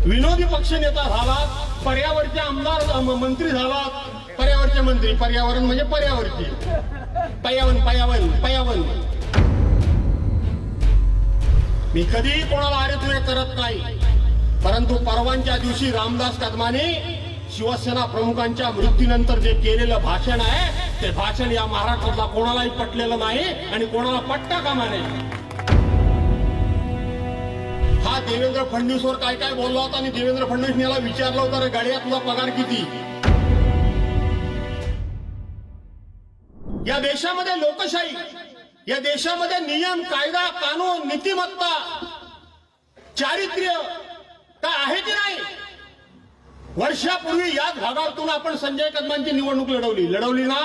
विनोदी पक्षनेता झाला, पर्यावरणचे आमदार मंत्री झाला, पर्यावरणचे मंत्री, पर्यावरण म्हणजे पर्यावरणची पर्यावरण मी कधी कोणाला अरे तुरे करत नाही, परंतु परवांच्या दिवशी रामदास कदमाने शिवसेना प्रमुखांच्या मृत्यूनंतर जे केलेलं भाषण आहे ते भाषण या महाराष्ट्रातला कोणालाही पटलेलं नाही आणि कोणाला पटता कामा नये। हा देवेंद्र फडणवीसवर काय काय बोलला होता आणि देवेंद्र फडणवीस याला विचारलं होतं, रे गाड्या तुझा पगार किती? या देशामध्ये लोकशाही, या देशामध्ये नियम, कायदा, कानून, नीतिमत्ता, चारित्र्य काय आहे की नाही? वर्षापूर्वी याच भागातून आपण संजय कदमांची निवडणूक लढवली ना।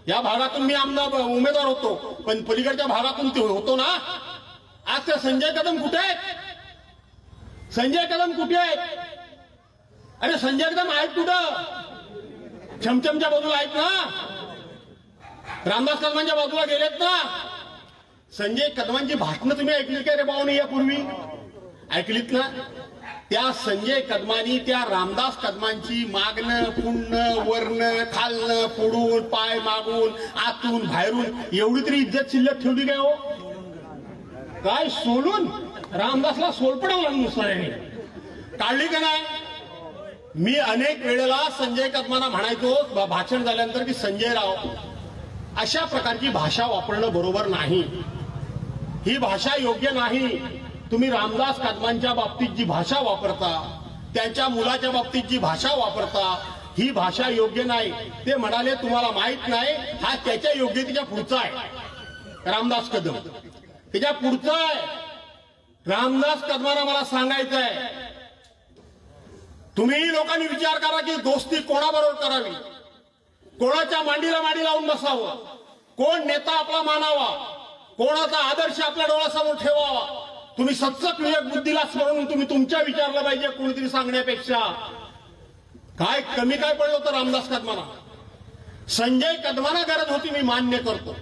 या भागातून मी आमदार उमेदवार होतो, पण पलीकडच्या भागातून ते होतो ना। आज ते संजय कदम कुठे आहेत? संजय कदम कुठे आहेत? अरे संजय कदम आहेत कुठं? छमछमच्या बाजूला आहेत ना, रामदास कदमांच्या बाजूला गेलेत ना। संजय कदमांची भाषणं तुम्ही ऐकली का रे भाऊनी? यापूर्वी ऐकलीत ना? त्या संजय कदमांनी त्या रामदास कदमांची मागणं, पुढणं, वरनं, खालनं, पुढून, पाय मागून, आतून, बाहेरून एवढी तरी इज्जत शिल्लक ठेवली काय हो? काय सोलून रामदासला सोलपडवला नुसतं काढली का नाही? मी अनेक वेळेला संजय कदमांना म्हणायचो भाषण झाल्यानंतर की संजय राव, अशा प्रकारची भाषा वापरणं बरोबर नाही, ही भाषा योग्य नाही। तुम्ही रामदास कदमांच्या बाबतीत जी भाषा वापरता, त्यांच्या मुलाच्या बाबतीत जी भाषा वापरता, ही भाषा योग्य नाही। ते म्हणाले तुम्हाला माहित नाही, हा त्याच्या योग्यतेच्या पुढचा आहे रामदास कदम, त्याच्या पुढचा आहे। रामदास कदमांना मला सांगायचं आहे, तुम्ही लोकांनी विचार करा की दोस्ती कोणाबरोबर करावी, कोणाच्या मांडीला मांडी लावून बसावं, कोण नेता आपला मानावा, कोणाचा आदर्श आपल्या डोळ्यासमोर ठेवावा। तुम्ही सत्सक विवेक बुद्धीला स्मरून तुम्ही तुमच्या विचारलं पाहिजे कोणीतरी सांगण्यापेक्षा। काय कमी काय पडलं होतं रामदास कदमांना? संजय कदमांना गरज होती, मी मान्य करतो।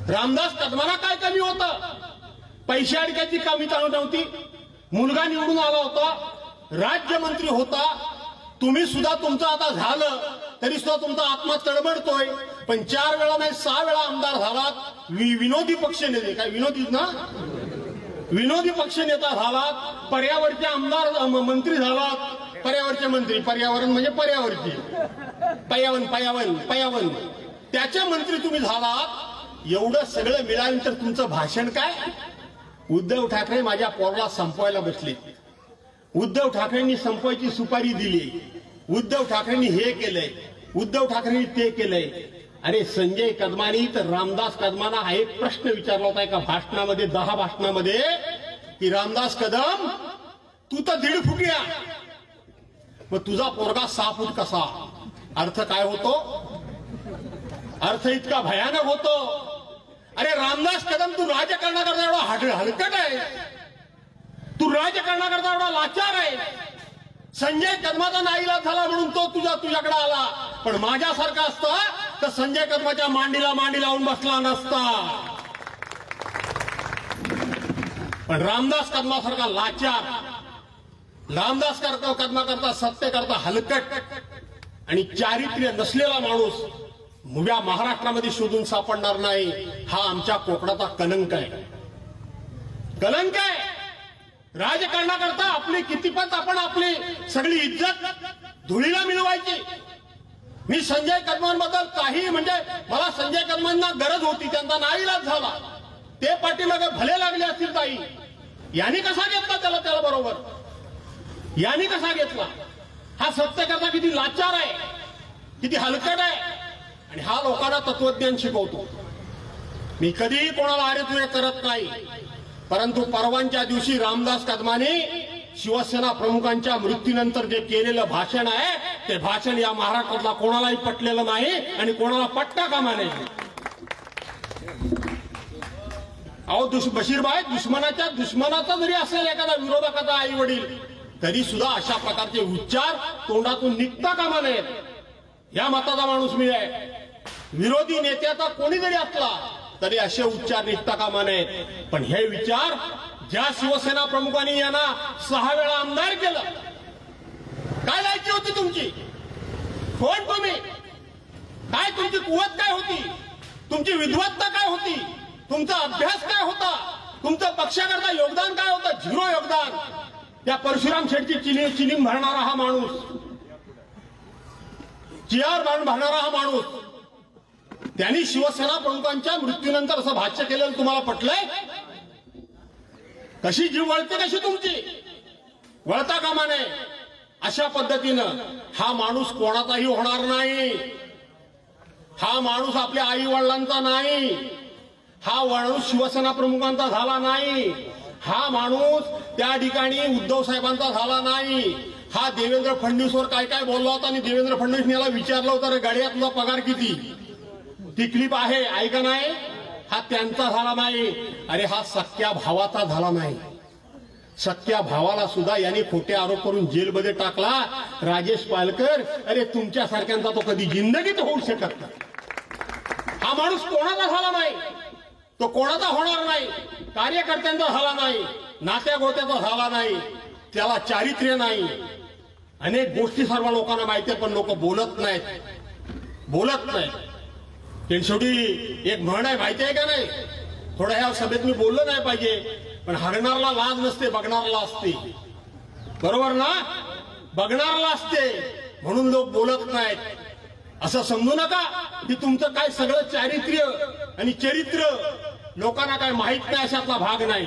रामदास कदमांना काय कमी होतं? पैसे अडक्याची कमी नव्हती, मुलगा निवडून आला होता, राज्यमंत्री होता, तुम्ही सुद्धा तुमचं आता झालं तरी सुद्धा तुमचा आत्मा तडमडतोय, पण 4 वेळा नाही 6 वेळा आमदार झालात, विनोदी पक्षनेते, काय विनोदीच ना, विनोदी पक्षनेता झालात, पर्यावरणचे आमदार मंत्री झालात, पर्यावरणचे मंत्री, पर्यावरण म्हणजे पर्यावरण त्याचे मंत्री तुम्ही झालात। एवढं सगळं मिळाल्यानंतर तुमचं भाषण काय? उद्धव ठाकरे माझ्या पोराला संपवायला बसले, उद्धव ठाकरेंनी संपवायची सुपारी दिली, उद्धव ठाकरेंनी हे केलंय, उद्धव ठाकरेंनी ते केलंय। अरे संजय कदमांनी तर रामदास कदमांना हा एक प्रश्न विचारला होता एका भाषणामध्ये, 10 भाषणामध्ये, की रामदास कदम तू तर 1.5 फुटिया, मग तुझा पोरगा 6 फूट कसा? अर्थ काय होतो? अर्थ इतका भयानक होतो। अरे रामदास कदम तू राजकारणाकरता एवढा हलकट आहे, तू राजकारणाकरता एवढा लाचार आहे। संजय कदमाचा नाईलाज झाला म्हणून तो तुझ्याकडे आला, पण माझ्यासारखा असता तर संजय कदमाच्या मांडीला मांडी लावून बसला नसता। पण रामदास कदमासारखा लाचार, रामदास कदमाकरता सत्य करता हलकट आणि चारित्र्य नसलेला माणूस मुव्या महाराष्ट्रामध्ये शोधून सापडणार नाही। हा आमच्या कोकणाचा कलंक आहे, कलंक आहे। राजकारणाकरता आपली कितीपत आपण आपली सगळी इज्जत धुळीला मिळवायची। मी संजय कदमांबद्दल काही म्हणजे मला संजय कदमांना गरज होती, त्यांचा नाईलाज झाला, ते पाठीमागे भले लागले असतील ताई, यांनी कसा घेतला त्याला बरोबर? यांनी कसा घेतला? हा सत्य करता किती लाचार आहे, किती हलकट आहे, आणि हा लोकांना तत्वज्ञान शिकवतो। मी कधी कोणाला अरे तुरे करत नाही, परंतु परवांच्या दिवशी रामदास कदमांनी शिवसेना प्रमुखांच्या मृत्यूनंतर जे केलेलं भाषण आहे ते भाषण या महाराष्ट्रातला कोणालाही पटलेलं नाही आणि कोणाला पटता कामा नये। अहो बशीरभाई, दुश्मनाचा जरी असेल एखादा विरोधकाचा आई वडील, तरी सुद्धा अशा प्रकारचे उच्चार तोंडातून निघता कामा नयेत। या मताचा माणूस मी आहे। विरोधी नेत्याचा कोणी जरी असला तरी असे उच्चार निघता कामा नयेत। पण हे विचार ज्या शिवसेना प्रमुखांनी यांना 6 वेळा आमदार केलं, काय लायकी होती तुमची? कोण तुम्ही? काय तुमची कुवत काय होती? तुमची विद्वत्ता काय होती? तुमचा अभ्यास काय होता? तुमचं पक्षाकरता योगदान काय होतं? 0 योगदान. त्या परशुराम शेठची चिलीम भरणारा हा माणूस, चियार भरणारा हा माणूस, त्यांनी शिवसेना प्रमुखांच्या मृत्यूनंतर असं भाष्य केलेलं तुम्हाला पटलंय? कशी जीव वळते कशी तुमची? वळता कामा नये. अशा पद्धतीनं हा माणूस कोणाचाही होणार नाही. हा माणूस आपल्या आई वडिलांचा नाही. हा माणूस शिवसेना प्रमुखांचा झाला नाही. हा माणूस त्या ठिकाणी उद्धव साहेबांचा झाला नाही. हा देवेंद्र फडणवीसवर काय काय बोलला होता आणि देवेंद्र फडणवीस याला विचारलं होतं, रे गाड्या तुझा पगार किती? ती क्लिप आहे, ऐका नाही. हा त्यांचा झाला नाही. अरे हा सख्या भावाचा झाला नाही. सख्या भावाला सुद्धा यांनी खोटे आरोप करून जेलमध्ये टाकला. राजेश पालकर, अरे तुमच्यासारख्यांचा तो कधी जिंदगीत होऊ शकत नाही. हा माणूस कोणाचा झाला नाही, तो कोणाचा होणार नाही. कार्यकर्त्यांचा झाला नाही, नात्या गोत्याचा झाला नाही, त्याला चारित्र्य नाही. अनेक गोष्टी सर्व लोकांना माहिती आहे, पण लोक बोलत नाहीत. शेवटी एक म्हण आहे, माहिती आहे का नाही? थोड्या ह्या सभेत मी बोललो नाही पाहिजे, पण हरणारला लाज नसते, बघणारला असते. बरोबर ना? बघणारला असते म्हणून लोक बोलत नाहीत. असं समजू नका की तुमचं काय सगळं चारित्र्य आणि चरित्र लोकांना काय माहित नाही, अशातला भाग नाही.